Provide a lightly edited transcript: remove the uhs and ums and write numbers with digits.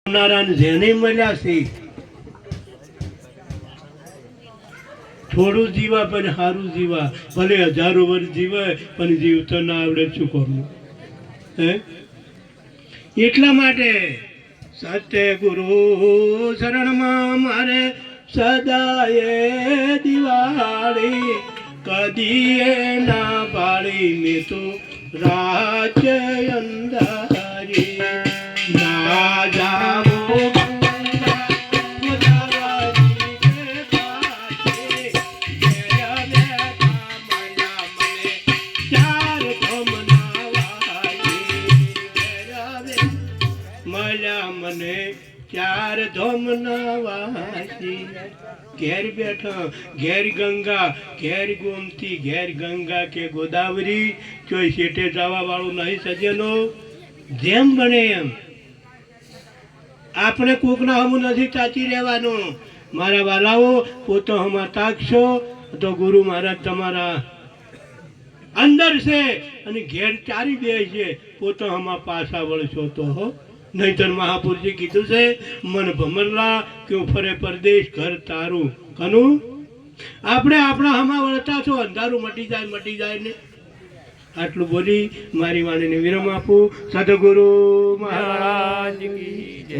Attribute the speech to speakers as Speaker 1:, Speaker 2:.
Speaker 1: જેને મળ્યા છે થોડું જીવા પણ સારું જીવા, ભલે હજારો વર્ષ જીવાય પણ જીવતો ના આવડે શું કરવું હે? એટલા માટે સત્ય ગુરુ શરણમાં મારે સદાય દિવાળી, કદીએ ના પાડી મેં તો રાજ્ય અંધારી ના જાવો મને ચાર ધોમ નવાસી, ઘેર બેઠા ઘેર ગંગા ઘેર ગોમતી ઘેર ગંગા કે ગોદાવરી, કોઈ શેઠે જવા વાળું નહીં સજ્જનો. જેમ બને એમ આપણે કોકના હમું નથી તાચી રહેવાનું. મારા વાલાઓ પોતો હમા તાકશો તો ગુરુ મહારાજ તમારા અંદર છે અને ઘેર ચારી દે છે, પોતો હમા પાછા વળશો તો હો. નહીતર મહાપુરુષે કીધું છે મન ભમરલા કે ફરે પરદેશ ઘર તારું કનું. આપણે આપણા હમા વળતા છો, અંધારું મટી જાય ને. આટલું બોલી મારી વાણીને વિરામ આપું. સદગુરુ મહારાજ કી જય.